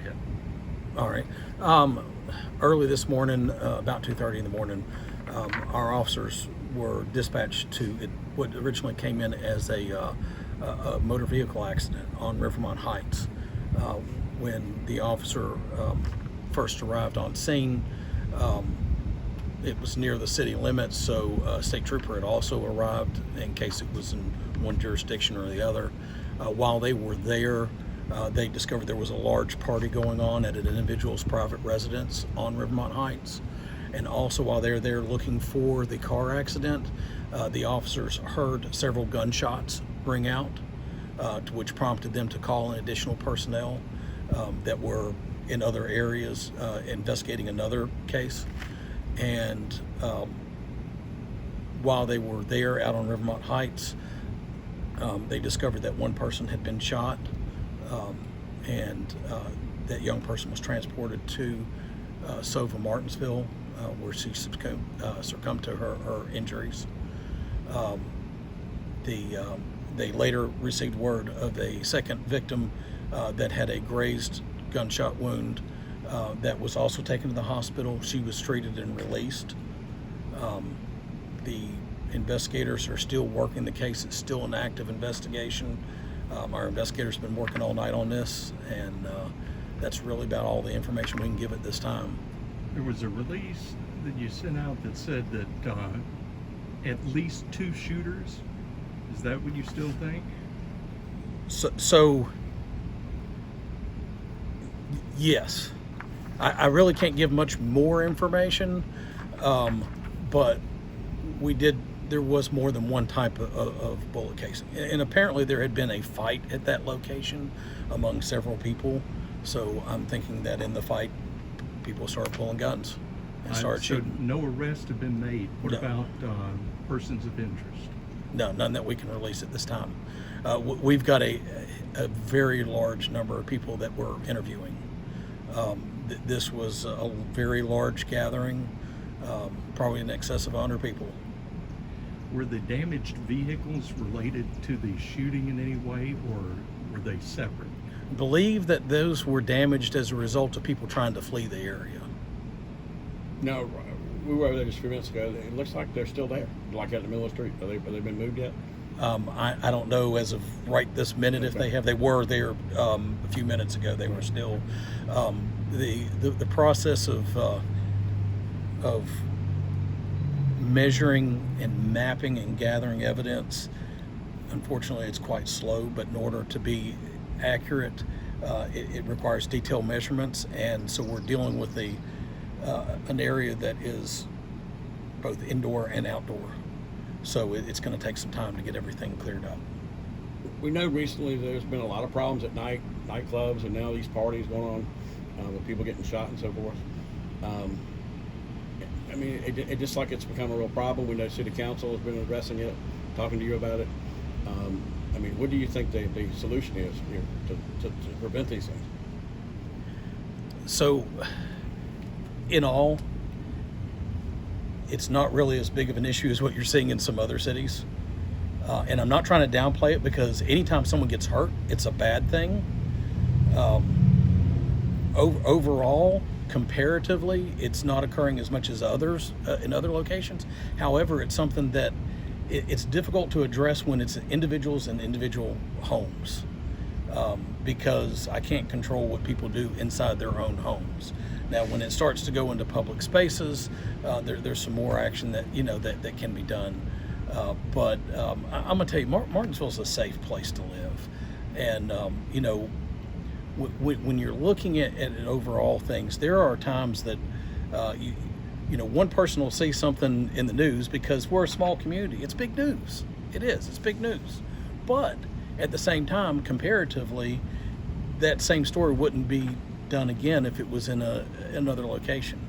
yet. All right. Early this morning, about 2:30 in the morning, our officers were dispatched to what originally came in as a motor vehicle accident on Rivermont Heights. When the officer first arrived on scene, it was near the city limits, so a state trooper had also arrived in case it was in one jurisdiction or the other. While they were there, they discovered there was a large party going on at an individual's private residence on Rivermont Heights. And also while they're there looking for the car accident, the officers heard several gunshots ring out, to which prompted them to call in additional personnel that were in other areas investigating another case. And while they were there out on Rivermont Heights, they discovered that one person had been shot, and that young person was transported to Sova, Martinsville, where she succumbed to her injuries. They later received word of a second victim that had a grazed gunshot wound that was also taken to the hospital. She was treated and released. The investigators are still working the case. It's still an active investigation. Our investigators have been working all night on this, and that's really about all the information we can give at this time. There was a release that you sent out that said that at least 2 shooters. Is that what you still think? So yes. I really can't give much more information, but there was more than one type of bullet casing. And apparently there had been a fight at that location among several people. So I'm thinking that in the fight, people started pulling guns and started shooting. So no arrests have been made. What about persons of interest? No, none that we can release at this time. We've got a very large number of people that we're interviewing. This was a very large gathering, probably in excess of 100 people. Were the damaged vehicles related to the shooting in any way, or were they separate? I believe that those were damaged as a result of people trying to flee the area. No, we were over there just a few minutes ago. It looks like they're still there, like out in the middle of the street. Have they been moved yet? I don't know as of right this minute if they have. They were there a few minutes ago. They were still. The process of measuring and mapping and gathering evidence, unfortunately, it's quite slow. But in order to be accurate, it requires detailed measurements, and so we're dealing with an area that is both indoor and outdoor. So it's going to take some time to get everything cleared up. We know recently there's been a lot of problems at night, nightclubs, and now these parties going on with people getting shot and so forth. I mean, it just like it's become a real problem. We know City Council has been addressing it, talking to you about it. I mean, what do you think the solution is here to prevent these things? So, in all, it's not really as big of an issue as what you're seeing in some other cities. And I'm not trying to downplay it, because anytime someone gets hurt, it's a bad thing. Overall, comparatively, it's not occurring as much as others in other locations. However, it's something that it's difficult to address when it's individuals and individual homes, because I can't control what people do inside their own homes. Now, when it starts to go into public spaces, there's some more action that that can be done. But I'm gonna tell you, Martinsville is a safe place to live, and when you're looking at overall things, there are times that one person will see something in the news because we're a small community. It's big news. It is. It's big news. But at the same time, comparatively, that same story wouldn't be done again if it was in another location.